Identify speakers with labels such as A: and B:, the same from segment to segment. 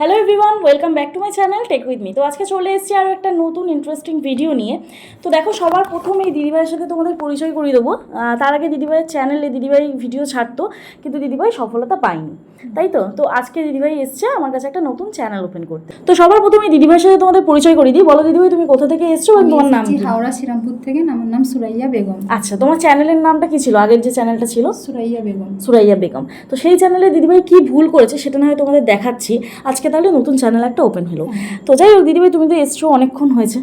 A: Hello everyone, welcome back to my channel tech with me. তো আজকে চলে এসেছি আরও একটা নতুন ইন্টারেস্টিং ভিডিও নিয়ে। তো দেখো, সবার প্রথমে এই দিদিভাইয়ের সাথে তোমাদের পরিচয় করিয়ে দেবো। তার আগে দিদিভাইয়ের চ্যানেলে দিদিভাই ভিডিও ছাড়তো, কিন্তু দিদিভাই সফলতা পায়নি, তাই তো। তো আজকে দিদিভাই এসছে আমার কাছে একটা নতুন চ্যানেল ওপেন করতে। তো সবার প্রথমে দিদিভাইয়ের সাথে তোমাদের পরিচয় করিয়ে দিই। বলো দিদিভাই, তুমি কোথা থেকে এসছো এবং তোমার নাম?
B: হাওড়া শ্রীরামপুর থেকে। আমার নাম সুরাইয়া বেগম।
A: আচ্ছা, তোমার চ্যানেলের নামটা কি ছিল? আগের যে চ্যানেলটা ছিল
B: সুরাইয়া বেগম।
A: সুরাইয়া বেগম। তো সেই চ্যানেলে দিদিভাই কি ভুল করেছে সেটা না হয় তোমাদের দেখাচ্ছি আজকে। তাহলে নতুন চ্যানেল একটা ওপেন হলো। তো যাই হোক দিদিভাই, তুমি তো এসছো অনেকক্ষণ হয়েছে,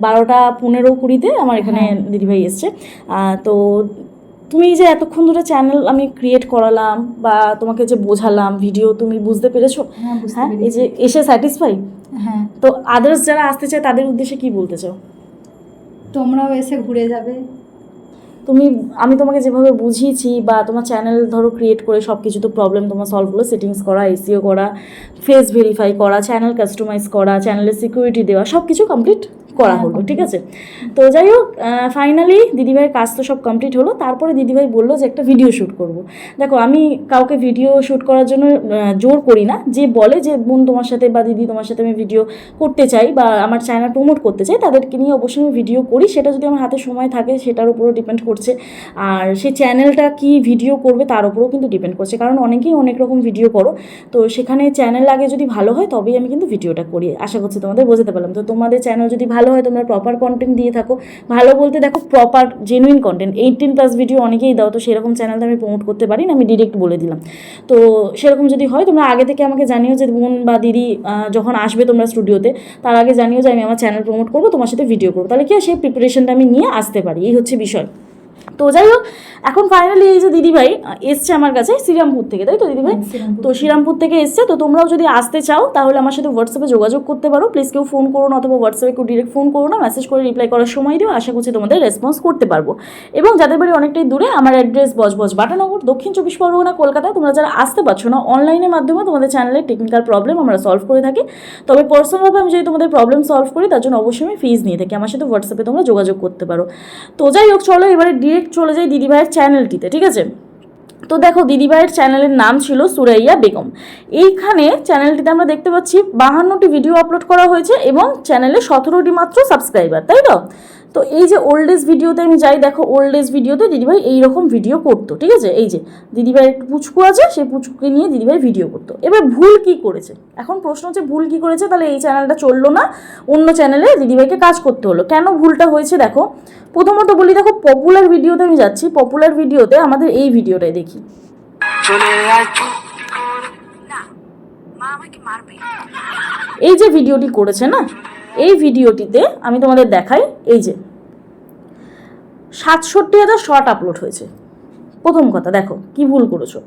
A: 12:15-20 আমার এখানে দিদিভাই এসছে। তো তুমি যে এতক্ষণ ধরে চ্যানেল আমি ক্রিয়েট করালাম বা তোমাকে যে বোঝালাম ভিডিও, তুমি বুঝতে পেরেছো?
B: হ্যাঁ,
A: এই যে এসে স্যাটিসফাই?
B: হ্যাঁ।
A: তো আদার্স যারা আসতে চায় তাদের উদ্দেশ্যে কি বলতে চাও?
B: তোমরাও এসে ঘুরে যাবে।
A: আমি তোমাকে যেভাবে বুঝিয়েছি বা তোমার চ্যানেল ধরো ক্রিয়েট করে সব কিছু তো প্রবলেম তোমার সলভ হলো, সেটিংস করা, এসইও করা, ফেস ভেরিফাই করা, চ্যানেল কাস্টমাইজ করা, চ্যানেলের সিকিউরিটি দেওয়া, সব কিছু কমপ্লিট করা হলো, ঠিক আছে। তো যাই হোক, ফাইনালি দিদিভাইয়ের কাজ তো সব কমপ্লিট হলো। তারপরে দিদিভাই বললো যে একটা ভিডিও শ্যুট করব। দেখো, আমি কাউকে ভিডিও শ্যুট করার জন্য জোর করি না। যে বলে যে বোন তোমার সাথে বা দিদি তোমার সাথে আমি ভিডিও করতে চাই বা আমার চ্যানেল প্রমোট করতে চাই, তাদেরকে নিয়ে অবশ্যই আমি ভিডিও করি। সেটা যদি আমার হাতে সময় থাকে সেটার উপরও ডিপেন্ড করছে, আর সেই চ্যানেলটা কি ভিডিও করবে তার উপরেও কিন্তু ডিপেন্ড করছে। কারণ অনেকেই অনেক রকম ভিডিও করো, তো সেখানে চ্যানেল আগে যদি ভালো হয় তবেই আমি কিন্তু ভিডিওটা করি। আশা করছি তোমাদের বোঝাতে পারলাম। তো তোমাদের চ্যানেল যদি ভালো হয়, তোমরা প্রপার কন্টেন্ট দিয়ে থাকো, ভালো বলতে দেখো প্রপার জেনুইন কন্টেন্ট, 18+ ভিডিও অনেকেই দাও, তো সেরকম চ্যানেলটা আমি প্রমোট করতে পারি না, আমি ডিরেক্ট বলে দিলাম। তো সেরকম যদি হয় তোমরা আগে থেকে আমাকে জানিও যে বোন বা দিদি যখন আসবে তোমরা স্টুডিওতে, তার আগে জানিও যে আমি আমার চ্যানেল প্রমোট করবো, তোমার সাথে ভিডিও করবো, তাহলে কি সেই প্রিপারেশনটা আমি নিয়ে আসতে পারি। এই হচ্ছে বিষয়। তো যাই হোক, এখন ফাইনালি এই যে দিদিভাই এসছে আমার কাছে শ্রীরামপুর থেকে, তাই তো দিদিভাই? তো শ্রীরামপুর থেকে এসছে। তো তোমরাও যদি আসতে চাও তাহলে আমার সাথে হোয়াটসঅ্যাপে যোগাযোগ করতে পারো। প্লিজ কেউ ফোন করো না, অথবা হোয়াটসঅ্যাপে কেউ ডিরেক্ট ফোন করো না, মেসেজ করে রিপ্লাই করার সময় দিও। আশা করছি তোমাদের রেসপন্স করতে পারবো। এবং যাদের বাড়ি অনেকটাই দূরে, আমার অ্যাড্রেস বজবজ বাটানগর, দক্ষিণ 24 পরগনা, কলকাতায়। তোমরা যারা আসতে পারছো না, অনলাইনের মাধ্যমে তোমাদের চ্যানেলের টেকনিক্যাল প্রবলেম আমরা সলভ করে থাকি। তবে পার্সোনালভাবে আমি যদি তোমাদের প্রবলেম সলভ করি তার জন্য অবশ্যই আমি ফিজ নিয়ে থাকি। আমার সাথে হোয়াটসঅ্যাপে তোমরা যোগাযোগ করতে পারো। তো যাই হোক, চলো এবারে ডিরেক্ট চলে যাই দিদিভাইয়ের চ্যানেলটিতে, ঠিক আছে। তো দেখো, দিদিভাইয়ের চ্যানেলের নাম ছিল সুরাইয়া বেগম। এইখানে চ্যানেলটিতে আমরা দেখতে পাচ্ছি 52টি ভিডিও আপলোড করা হয়েছে এবং চ্যানেলে 17টি মাত্র সাবস্ক্রাইবার, তাই তো। তো এই যে ওল্ড এজ ভিডিওতে আমি যাই, দেখো ওল্ড এজ ভিডিওতে দিদিভাই এইরকম ভিডিও করতো, ঠিক আছে। এই যে দিদিভাই একটু পুচকু আছে, সেই পুচকুকে নিয়ে দিদিভাই ভিডিও করতো। এবার ভুল কি করেছে, এখন প্রশ্ন হচ্ছে ভুল কি করেছে, তাহলে এই চ্যানেলটা চললো না, অন্য চ্যানেলে দিদিভাইকে কাজ করতে হলো। কেন ভুলটা হয়েছে দেখো, প্রথমত বলি, দেখো পপুলার ভিডিওতে আমি যাচ্ছি, পপুলার ভিডিওতে আমাদের এই ভিডিওটাই দেখি। এই যে ভিডিওটি করেছে না, এই ভিডিওটিতে আমি তোমাদের দেখাই, এই যে 67,000 শর্ট আপলোড হয়েছে। প্রথম কথা দেখো কি ভুল করেছো,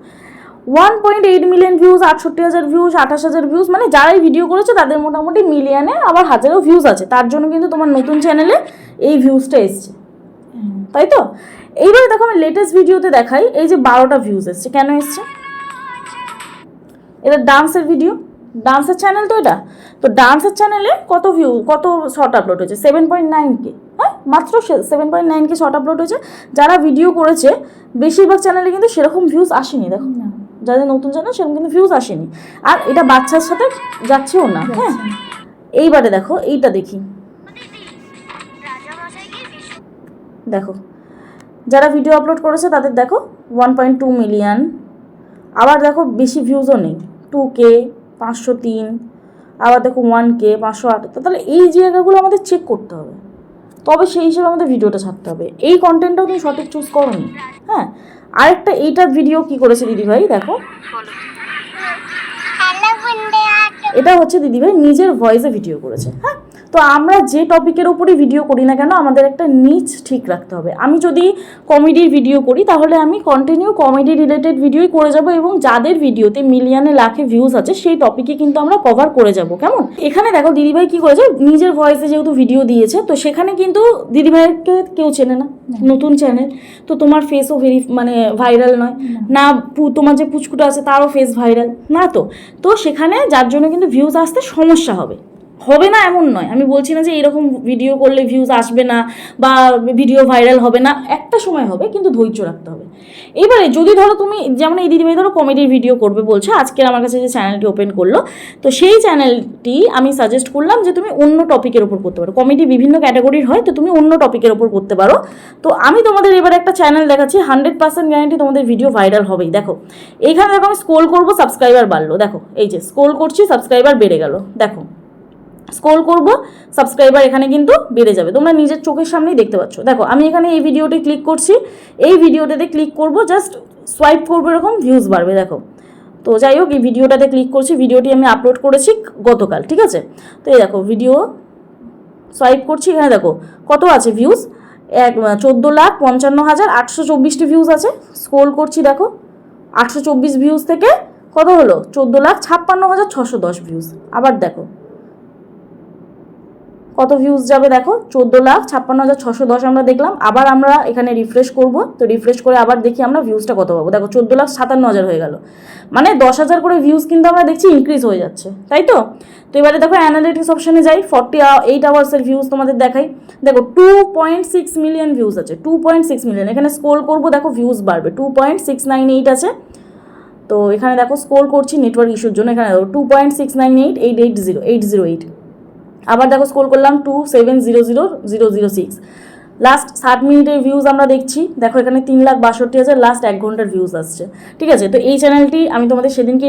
A: 1.8 মিলিয়ন ভিউজ, 68,000 ভিউজ, 28,000 ভিউজ, মানে যারাই ভিডিও করেছে তাদের মোটামুটি মিলিয়নে আবার হাজারেও ভিউজ আছে। তার জন্য কিন্তু তোমার নতুন চ্যানেলে এই ভিউজটা এসছে, তাই তো। এইবারে দেখো আমি লেটেস্ট ভিডিওতে দেখাই, এই যে 12টা ভিউজ এসছে। কেন এসছে? এটা ডান্সের ভিডিও, ডান্সের চ্যানেল তো এটা। তো ডান্সের চ্যানেলে কত শর্ট আপলোড হয়েছে? 7.9K। হ্যাঁ, মাত্র 7.9K শর্ট আপলোড হয়েছে। যারা ভিডিও করেছে বেশিরভাগ চ্যানেলে কিন্তু সেরকম ভিউজ আসেনি, দেখো না, যাদের নতুন চ্যানেল সেরকম কিন্তু ভিউজ আসেনি। আর এটা বাচ্চার সাথে যাচ্ছেও না। হ্যাঁ, এইবারে দেখো এইটা দেখি, দেখো যারা ভিডিও আপলোড করেছে তাদের দেখো 1.2 মিলিয়ন। আবার দেখো বেশি ভিউজও নেই, 2K, 503, আবার দেখো 1K, 578। তাহলে এই জায়গাগুলো আমাদের চেক করতে হবে, তবে সেই হিসেবে আমাদের ভিডিওটা ছাড়তে হবে। এই কন্টেন্টটাও তুমি সঠিক চুজ করোনি। হ্যাঁ, আরেকটা এইটার ভিডিও কি করেছে দিদিভাই দেখো, এটা হচ্ছে দিদিভাই নিজের ভয়েসে ভিডিও করেছে। হ্যাঁ, তো আমরা যে টপিকের ওপরই ভিডিও করি না কেন, আমাদের একটা নিচ ঠিক রাখতে হবে। আমি যদি কমেডির ভিডিও করি তাহলে আমি কন্টিনিউ কমেডি রিলেটেড ভিডিওই করে যাব, এবং যাদের ভিডিওতে মিলিয়নে লাখে ভিউজ আছে সেই টপিকে কিন্তু আমরা কভার করে যাব, কেমন। এখানে দেখো দিদিভাই কি করেছে, নিজের ভয়েসে যেহেতু ভিডিও দিয়েছে, তো সেখানে কিন্তু দিদিভাইকে কেউ চেনে না, নতুন চ্যানেল, তো তোমার ফেসও ভাইরাল নয় না, তোমার যে পুচকুটা আছে তারও ফেস ভাইরাল না, তো সেখানে যার জন্য কিন্তু ভিউজ আসতে সমস্যা হবে। হবে না এমন নয়, আমি বলছি না যে এরকম ভিডিও করলে ভিউজ আসবে না বা ভিডিও ভাইরাল হবে না, একটা সময় হবে, কিন্তু ধৈর্য রাখতে হবে। এবারে যদি ধরো তুমি যেমন এই দিদিভাই ধরো কমেডির ভিডিও করবে বলছে, আজকে আমার কাছে যে চ্যানেলটি ওপেন করলো, তো সেই চ্যানেলটি আমি সাজেস্ট করলাম যে তুমি অন্য টপিকের ওপর করতে পারো, কমেডি বিভিন্ন ক্যাটাগরির হয়, তো তুমি অন্য টপিকের ওপর করতে পারো। তো আমি তোমাদের এবার একটা চ্যানেল দেখাচ্ছি, 100% গ্যারান্টি তোমাদের ভিডিও ভাইরাল হবেই। দেখো এইখানে দেখো আমি স্ক্রোল করবো, সাবস্ক্রাইবার বাড়লো, দেখো এই যে স্ক্রোল করছি সাবস্ক্রাইবার বেড়ে গেল, দেখো স্ক্রোল করব সাবস্ক্রাইবার এখানে কিন্তু বেড়ে যাবে, তোমরা নিজের চোখের সামনেই দেখতে পাচ্ছ। দেখো আমি এখানে এই ভিডিওতে ক্লিক করছি, এই ভিডিওটাতে ক্লিক করব, জাস্ট সোয়াইপ করবো, এরকম ভিউজ বাড়বে। দেখো তো যাই হোক এই ভিডিওটাতে ক্লিক করছি, ভিডিওটি আমি আপলোড করেছি গতকাল, ঠিক আছে। তো এই দেখো ভিডিও সোয়াইপ করছি, এখানে দেখো কত আছে ভিউজ, 14,55,824টি ভিউজ আছে। স্ক্রোল করছি, দেখো 824 ভিউজ থেকে কত হলো, 14,56,610 ভিউজ। আবার দেখো কত ভিউজ যাবে, দেখো 14,56,610 আমরা দেখলাম। আবার আমরা এখানে রিফ্রেশ করব, তো রিফ্রেশ করে আবার দেখি আমরা ভিউজটা কত পাবো। দেখো 14,57,000 হয়ে গেল, মানে 10,000 করে ভিউজ কিন্তু আমরা দেখছি ইনক্রিজ হয়ে যাচ্ছে, তাই তো। তো এবারে দেখো অ্যানালিটিক্স অপশানে যাই, 48 আওয়ার্সের ভিউজ তোমাদের দেখাই। দেখো 2.6 মিলিয়ন ভিউজ আছে, 2.6 মিলিয়ন। এখানে স্ক্রোল করবো, দেখো ভিউজ বাড়বে, 2.698 আছে। তো এখানে দেখো স্ক্রোল করছি নেটওয়ার্ক ইস্যুর জন্য, এখানে দেখো 2.698,880,808। আবার দেখো স্ক্রোল করলাম 2,700,006। লাস্ট 60 মিনিটের ভিউজ আমরা দেখছি, দেখো এখানে 3,62,000 লাস্ট 1 ঘন্টার ভিউজ আসছে, ঠিক আছে। তো এই চ্যানেলটি আমি তোমাদের সেদিনকে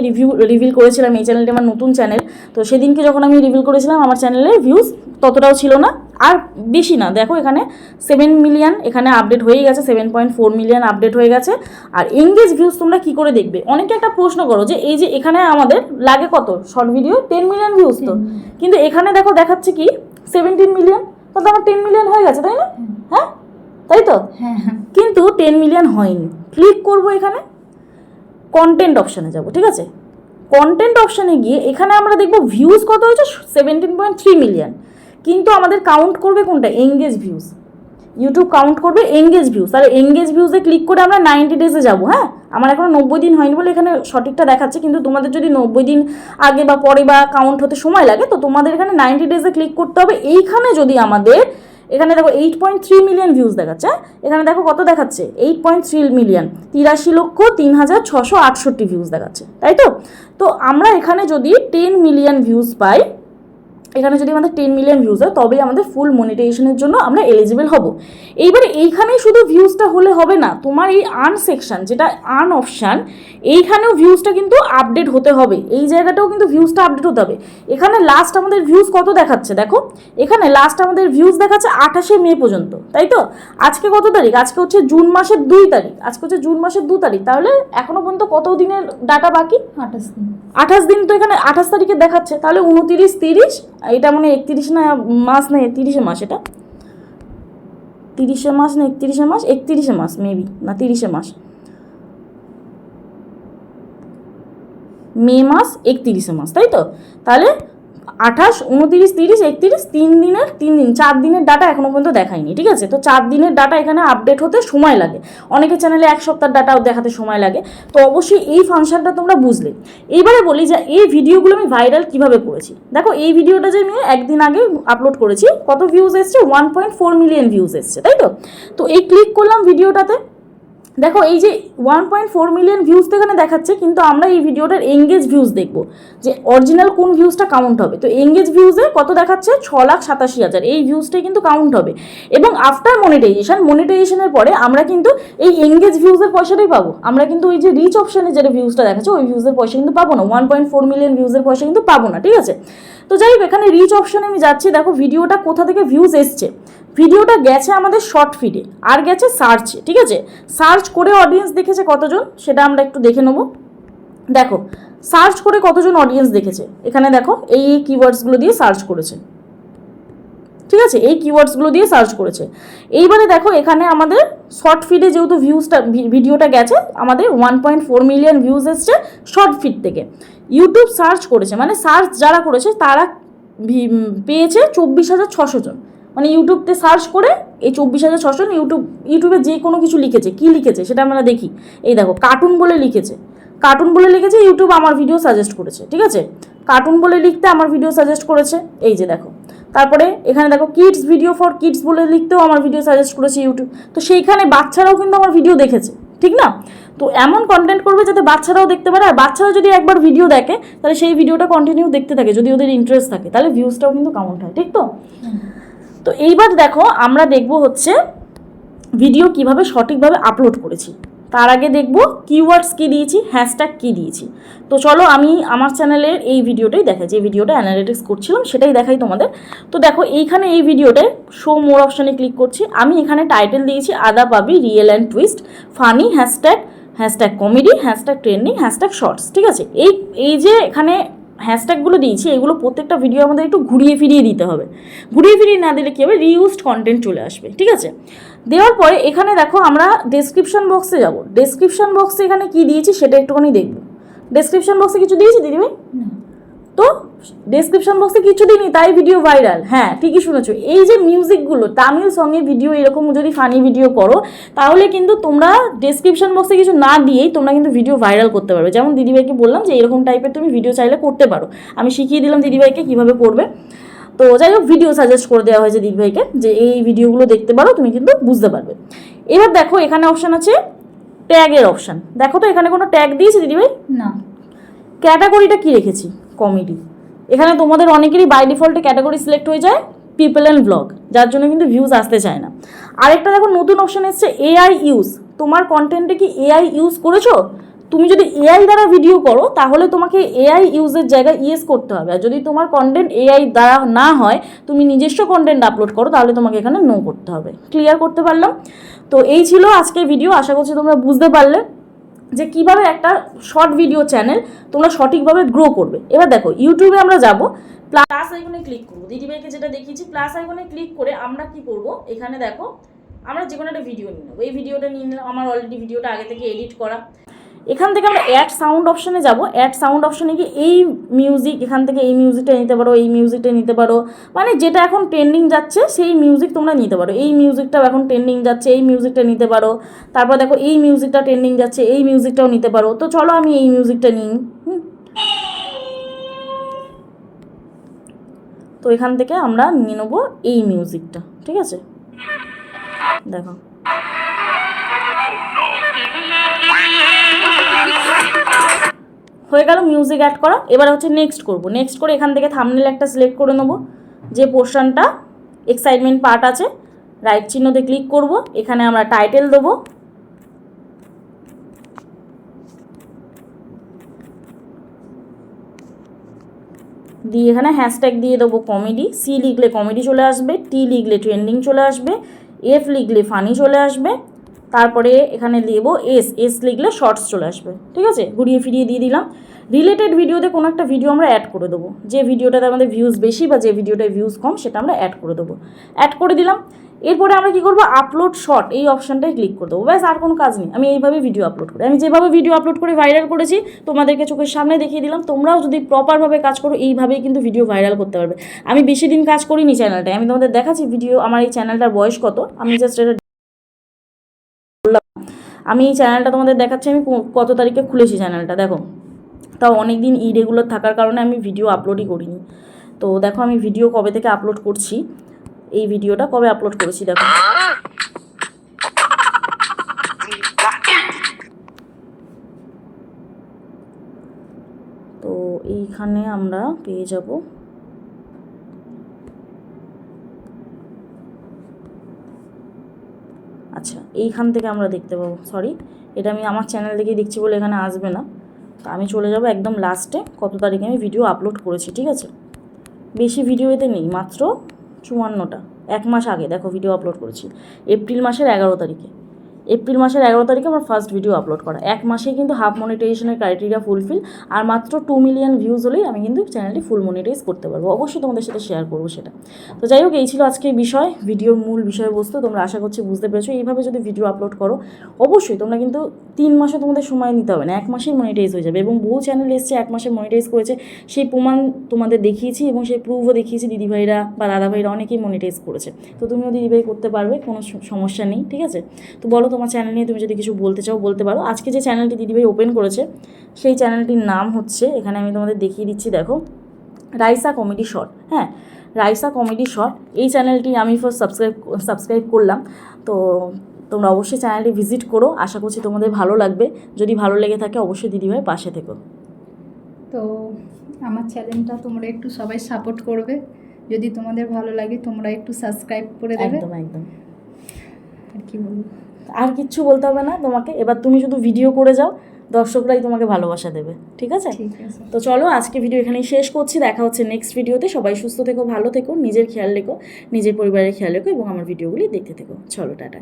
A: রিভিল করেছিলাম, এই চ্যানেলটি আমার নতুন চ্যানেল। তো সেদিনকে যখন আমি রিভিল করেছিলাম আমার চ্যানেলের ভিউজ ততটাও ছিল না, আর বেশি না। দেখো এখানে 7 মিলিয়ন এখানে আপডেট হয়ে গেছে, 7.4 মিলিয়ন আপডেট হয়ে গেছে। আর এঙ্গেজ ভিউজ তোমরা কি করে দেখবে, অনেকে একটা প্রশ্ন করো যে এই যে এখানে আমাদের লাগে কত শর্ট ভিডিও 10 মিলিয়ন ভিউজ, তো কিন্তু এখানে দেখো দেখাচ্ছে কি 17 মিলিয়ন, তাহলে আমার 10 মিলিয়ন হয়ে গেছে, তাই না? হ্যাঁ তাই তো,
B: হ্যাঁ হ্যাঁ।
A: কিন্তু 10 মিলিয়ন হয়নি। ক্লিক করবো, এখানে কন্টেন্ট অপশানে যাব, ঠিক আছে। কন্টেন্ট অপশানে গিয়ে এখানে আমরা দেখবো ভিউজ কত হয়েছে 17.3 মিলিয়ন, কিন্তু আমাদের কাউন্ট করবে কোনটা, এঙ্গেজ ভিউজ। ইউটিউব কাউন্ট করবে এঙ্গেজ ভিউজ, তাহলে এঙ্গেজ ভিউজে ক্লিক করে আমরা 90 ডেজে যাবো। হ্যাঁ আমার এখনো 90 দিন হয়নি বলে এখানে সঠিকটা দেখাচ্ছে, কিন্তু তোমাদের যদি 90 দিন আগে বা পরে বা কাউন্ট হতে সময় লাগে, তো তোমাদের এখানে 90 ডেজে ক্লিক করতে হবে। এইখানে যদি আমাদের এখানে দেখো 8.3 মিলিয়ন ভিউজ দেখাচ্ছে, এখানে দেখো কত দেখাচ্ছে 8.3 মিলিয়ন, 83,0668 ভিউজ দেখাচ্ছে, তাই তো। তো আমরা এখানে যদি 10 মিলিয়ন ভিউজ পাই, এখানে যদি আমাদের 10 মিলিয়ন ভিউজ হয়, তবেই আমাদের ফুল মনিটাইজেশনের জন্য আমরা এলিজিবল হব। এইবারে এইখানেই শুধু ভিউজটা হলে হবে না, তোমার এই আর্ন সেকশন যেটা আর্ন অপশান, এইখানেও ভিউজটা কিন্তু আপডেট হতে হবে, এই জায়গাটাও কিন্তু ভিউজটা আপডেট হতে হবে। এখানে লাস্ট আমাদের ভিউজ কত দেখাচ্ছে, দেখো এখানে লাস্ট আমাদের ভিউজ দেখাচ্ছে 28 মে পর্যন্ত, তাই তো। আজকে কত তারিখ, আজকে হচ্ছে জুন মাসের 2 তারিখ, আজকে হচ্ছে জুন মাসের 2 তারিখ, তাহলে এখনো পর্যন্ত কত দিনের ডাটা বাকি,
B: 28 দিন।
A: 28 দিন। তো এখানে 28 তারিখে দেখাচ্ছে, তাহলে 29, 30, এটা মানে 31 না মাস না 30 মাস, এটা 30 মাস না 31 মাস, 31 মাস মেবি, না 30 মাস, মে মাস 31 মাস, তাই তো। তাহলে 28, 29, 30, 31, 4 দিনের ডাটা এখনো পর্যন্ত দেখায়নি, ঠিক আছে। তো 4 দিনের ডাটা এখানে আপডেট হতে সময় লাগে, অনেকের চ্যানেলে 1 সপ্তাহ ডাটাও দেখাতে সময় লাগে। তো অবশ্যই এই ফাংশনটা তোমরা বুঝলে। এইবারে বলি যে এই ভিডিওগুলো আমি ভাইরাল কিভাবে করেছি। দেখো এই ভিডিওটা যে আমি একদিন আগে আপলোড করেছি, কত ভিউজ এসছে, 1.4 মিলিয়ন ভিউজ এসছে, তাই তো। তো এই ক্লিক করলাম ভিডিওটাতে, দেখো এই যে 1.4 মিলিয়ন ভিউজ তো এখানে দেখাচ্ছে, কিন্তু আমরা এই ভিডিওটার এঙ্গেজ ভিউজ দেখবো যে অরিজিনাল কোন ভিউজটা কাউন্ট হবে। তো এঙ্গেজ ভিউজে কত দেখাচ্ছে, 6,87,000, এই ভিউজটাই কিন্তু কাউন্ট হবে। এবং আফটার মনিটাইজেশনের পরে আমরা কিন্তু এই এঙ্গেজ ভিউজের পয়সাটাই পাবো, আমরা কিন্তু ওই যে রিচ অপশানে যেটা ভিউজটা দেখাচ্ছে ওই ভিউজের পয়সা কিন্তু পাবো না, 1.4 মিলিয়ন ভিউজের পয়সা কিন্তু পাবো না, ঠিক আছে। তো যাই হোক এখানে রিচ অপশানে আমি যাচ্ছি, দেখো ভিডিওটা কোথা থেকে ভিউজ এসছে। ভিডিওটা গেছে আমাদের শর্ট ফিডে, আর গেছে সার্চে, ঠিক আছে। সার্চ করে অডিয়েন্স দেখেছে কতজন, সেটা আমরা একটু দেখে নেব। দেখো সার্চ করে কতজন অডিয়েন্স দেখেছে, এখানে দেখো এই কিওয়ার্ডসগুলো দিয়ে সার্চ করেছে, ঠিক আছে, এই কিওয়ার্ডসগুলো দিয়ে সার্চ করেছে। এইবারে দেখো এখানে আমাদের শর্ট ফিডে যেহেতু ভিডিওটা গেছে, আমাদের 1.4 মিলিয়ন ভিউজ এসছে শর্ট ফিড থেকে। ইউটিউব সার্চ করেছে, মানে সার্চ যারা করেছে তারা পেয়েছে 24,600 জন, মানে ইউটিউবতে সার্চ করে এই 24,600 জন ইউটিউবে যে কোনো কিছু লিখেছে, কি লিখেছে সেটা আমরা দেখি। এই দেখো কার্টুন বলে লিখেছে, ইউটিউব আমার ভিডিও সাজেস্ট করেছে, ঠিক আছে। কার্টুন বলে লিখতে আমার ভিডিও সাজেস্ট করেছে, এই যে দেখো। তারপরে এখানে দেখো কিডস ভিডিও ফর কিডস বলে লিখতেও আমার ভিডিও সাজেস্ট করেছে ইউটিউব। তো সেইখানে বাচ্চারাও কিন্তু আমার ভিডিও দেখেছে, ঠিক না? তো এমন কন্টেন্ট করবে যাতে বাচ্চারাও দেখতে পারে, আর বাচ্চারা যদি একবার ভিডিও দেখে তাহলে সেই ভিডিওটা কন্টিনিউ দেখতে থাকে, যদি ওদের ইন্টারেস্ট থাকে, তাহলে ভিউজটাও কিন্তু কাউন্ট হয়, ঠিক তো? তো এইবার দেখো আমরা দেখব হচ্ছে ভিডিও কিভাবে সঠিকভাবে আপলোড করেছি। তার আগে দেখব কিওয়ার্ডস কী দিয়েছি, হ্যাশট্যাগ কী দিয়েছি। তো চলো আমি আমার চ্যানেলের এই ভিডিওটাই দেখাই, যে ভিডিওটা অ্যানালিটিক্স করছিলাম সেটাই দেখাই তোমাদের। তো দেখো এইখানে এই ভিডিওটায় শো মোর অপশানে ক্লিক করছি। আমি এখানে টাইটেল দিয়েছি আদা পাবি real and twist, funny, hashtag comedy, hashtag trending, hashtag shorts, ঠিক আছে? এই যে এখানে হ্যাশট্যাগুলো দিয়েছি, এগুলো প্রত্যেকটা ভিডিও আমাদের একটু ঘুরিয়ে ফিরিয়ে দিতে হবে। ঘুরিয়ে ফিরিয়ে না দিলে কী হবে, রিইউজড কন্টেন্ট চলে আসবে, ঠিক আছে? দেওয়ার পরে এখানে দেখো আমরা ডেসক্রিপশন বক্সে যাব। ডেসক্রিপশন বক্সে এখানে কি দিয়েছি সেটা একটুখানি দেখবো। ডেসক্রিপশন বক্সে কিছু দিয়েছি দিদিভাই? তো ডেসক্রিপশন বক্সে কিছু দিইনি, তাই ভিডিও ভাইরাল। হ্যাঁ, ঠিকই শুনেছো। এই যে মিউজিকগুলো, তামিল সঙ্গে ভিডিও, এরকম যদি ফানি ভিডিও করো তাহলে কিন্তু তোমরা ডেসক্রিপশন বক্সে কিছু না দিয়েই তোমরা কিন্তু ভিডিও ভাইরাল করতে পারবে। যেমন দিদিভাইকে বললাম যে এরকম টাইপের তুমি ভিডিও চাইলে করতে পারো, আমি শিখিয়ে দিলাম দিদিভাইকে কীভাবে করবে। তো যাই হোক, ভিডিও সাজেস্ট করে দেওয়া হয়েছে দিদিভাইকে যে এই ভিডিওগুলো দেখতে পারো, তুমি কিন্তু বুঝতে পারবে। এবার দেখো এখানে অপশান আছে ট্যাগের অপশান। দেখো তো এখানে কোনো ট্যাগ দিয়েছে দিদিভাই?
B: না।
A: ক্যাটাগরিটা কি রেখেছি? কমেডি। এখানে তোমাদের অনেকেরই বাই ডিফল্টে ক্যাটাগরি সিলেক্ট হয়ে যায় পিপল অ্যান্ড ব্লগ, যার জন্য কিন্তু ভিউজ আসতে চায় না। আরেকটা দেখো নতুন অপশান এসছে এআই ইউজ। তোমার কন্টেন্টে কি এআই ইউজ করেছো? তুমি যদি এআই দ্বারা ভিডিও করো তাহলে তোমাকে এআই ইউজের জায়গায় ইয়েস করতে হবে, আর যদি তোমার কন্টেন্ট এআই দ্বারা না হয়, তুমি নিজস্ব কন্টেন্ট আপলোড করো, তাহলে তোমাকে এখানে নো করতে হবে। ক্লিয়ার করতে পারলাম? তো এই ছিল আজকের ভিডিও। আশা করছি তোমরা বুঝতে পারলে যে কিভাবে একটা শর্ট ভিডিও চ্যানেল তোমরা সঠিকভাবে গ্রো করবে। এবার দেখো ইউটিউবে আমরা যাব, প্লাস আইকনে ক্লিক করবো। দিদিভাইকে যেটা দেখিয়েছি, প্লাস আইকনে ক্লিক করে আমরা কি করব, এখানে দেখো আমরা যে কোনো একটা ভিডিও নিয়ে নেবো। এই ভিডিওটা নিয়ে নিলাম, আমার অলরেডি ভিডিওটা আগে থেকে এডিট করা। এখান থেকে আমরা অ্যাড সাউন্ড অপশানে যাব। অ্যাড সাউন্ড অপশানে গিয়ে এই মিউজিক, এখান থেকে এই মিউজিকটা নিতে পারো, এই মিউজিকটা নিতে পারো, মানে যেটা এখন ট্রেন্ডিং যাচ্ছে সেই মিউজিক তোমরা নিতে পারো। এই মিউজিকটাও এখন ট্রেন্ডিং যাচ্ছে, এই মিউজিকটা নিতে পারো। তারপর দেখো এই মিউজিকটা ট্রেন্ডিং যাচ্ছে, এই মিউজিকটাও নিতে পারো। তো চলো আমি এই মিউজিকটা নিই। তো এখান থেকে আমরা নিয়ে নেবো এই মিউজিকটা, ঠিক আছে? দেখো হয়ে গেল মিউজিক অ্যাড করা। এবার হচ্ছে নেক্সট করব। নেক্সট করে এখান থেকে থাম্বনেল একটা সিলেক্ট করে নেব, যে পোর্শনটা এক্সাইটমেন্ট পার্ট আছে, রাইট চিহ্নতে ক্লিক করব। এখানে আমরা টাইটেল দেবো, দিয়ে এখানে হ্যাশট্যাগ দিয়ে দেবো কমেডি। সি লিখলে কমেডি চলে আসবে, টি লিখলে ট্রেন্ডিং চলে আসবে, এফ লিখলে ফানি চলে আসবে, তারপরে এখানে দেবো এস লিখলে শর্টস চলে আসবে, ঠিক আছে? ঘুরিয়ে ফিরিয়ে দিয়ে দিলাম। রিলেটেড ভিডিওতে কোনো একটা ভিডিও আমরা অ্যাড করে দেবো, যে ভিডিওটাতে আমাদের ভিউজ বেশি বা যে ভিডিওটায় ভিউজ কম সেটা আমরা অ্যাড করে দেবো। অ্যাড করে দিলাম। এরপরে আমরা কী করবো, আপলোড শর্ট, এই অপশানটায় ক্লিক করে দেবো। ব্যাস, আর কোনো কাজ নেই। আমি এইভাবে ভিডিও আপলোড করি। আমি যেভাবে ভিডিও আপলোড করে ভাইরাল করেছি তোমাদেরকে চোখের সামনে দেখিয়ে দিলাম। তোমরাও যদি প্রপারভাবে কাজ করো এইভাবেই কিন্তু ভিডিও ভাইরাল করতে পারবে। আমি বেশি দিন কাজ করিনি চ্যানেলটায়, আমি তোমাদের দেখাচ্ছি ভিডিও, আমার এই চ্যানেলটার বয়স কত। আমি জাস্ট এটা আমি এই চ্যানেলটা তোমাদের দেখাচ্ছি, আমি কত তারিখে খুলেছি চ্যানেলটা দেখো। তাও অনেক দিন ইরেগুলার থাকার কারণে আমি ভিডিও আপলোডই করিনি। তো দেখো আমি ভিডিও কবে থেকে আপলোড করছি, এই ভিডিওটা কবে আপলোড করেছি দেখো। তো এইখানে আমরা পেয়ে যাব আচ্ছা, এইখান থেকে আমরা দেখতে পাবো। সরি, এটা আমি আমার চ্যানেল থেকেই দেখছি বলে এখানে আসবে না। তো আমি চলে যাব একদম লাস্টে, কত তারিখে আমি ভিডিও আপলোড করেছি, ঠিক আছে? বেশি ভিডিও এতে নেই, মাত্র 54টা। 1 মাস আগে দেখো ভিডিও আপলোড করেছি, এপ্রিল মাসের 11 তারিখে। এপ্রিল মাসের 11 তারিখে আমার ফার্স্ট ভিডিও আপলোড করা। 1 মাসেই কিন্তু হাফ মনিটাইজেশনের ক্রাইটেরিয়া ফুলফিল, আর মাত্র 2 মিলিয়ন ভিউজ হলেই আমি কিন্তু চ্যানেলটি ফুল মনিটাইজ করতে পারবো। অবশ্যই তোমাদের সাথে শেয়ার করবো সেটা। তো যাই হোক, এই ছিল আজকের বিষয়, ভিডিওর মূল বিষয়বস্তু। তোমরা আশা করছি বুঝতে পেরেছো। এইভাবে যদি ভিডিও আপলোড করো অবশ্যই তোমরা কিন্তু 3 মাসে তোমাদের সময় নিতে হবে না, 1 মাসেই মনিটাইজ হয়ে যাবে। এবং বহু চ্যানেল এসছে 1 মাসে মনিটাইজ করেছে, সেই প্রমাণ তোমাদের দেখিয়েছি এবং সেই প্রুফও দেখিয়েছি। দিদিভাইরা বা দাদাভাইরা অনেকেই মনিটাইজ করেছে। তো তুমিও দিদিভাই করতে পারবে, কোনো সমস্যা নেই, ঠিক আছে? তো বলো তোমার চ্যানেল নিয়ে তুমি যদি কিছু বলতে চাও বলতে পারো। আজকে যে চ্যানেলটি দিদিভাই ওপেন করেছে সেই চ্যানেলটির নাম হচ্ছে, এখানে আমি তোমাদের দেখিয়ে দিচ্ছি, দেখো, রাইসা কমেডি শর্ট। হ্যাঁ, রাইসা কমেডি শর্ট, এই চ্যানেলটি আমি ফার্স্ট সাবস্ক্রাইব করলাম। তো তোমরা অবশ্যই চ্যানেলটি ভিজিট করো, আশা করছি তোমাদের ভালো লাগবে। যদি ভালো লেগে থাকে অবশ্যই দিদিভাইয়ের পাশে থেকো।
B: তো আমার চ্যানেলটা তোমরা একটু সবাই সাপোর্ট করবে, যদি তোমাদের ভালো লাগে তোমরা একটু সাবস্ক্রাইব করে দেবে।
A: একদম একদম,
B: আর কি বলবো,
A: আর কিচ্ছু বলতে হবে না তোমাকে, এবার তুমি শুধু ভিডিও করে যাও, দর্শকরাই তোমাকে ভালোবাসা দেবে, ঠিক আছে?
B: ঠিক আছে।
A: তো চলো আজকে ভিডিও এখানেই শেষ করছি, দেখা হচ্ছে নেক্সট ভিডিওতে। সবাই সুস্থ থেকো, ভালো থেকো, নিজের খেয়াল রেখো, নিজের পরিবারের খেয়াল রেখো এবং আমার ভিডিওগুলি দেখতে থেকো। চলো, টাটা।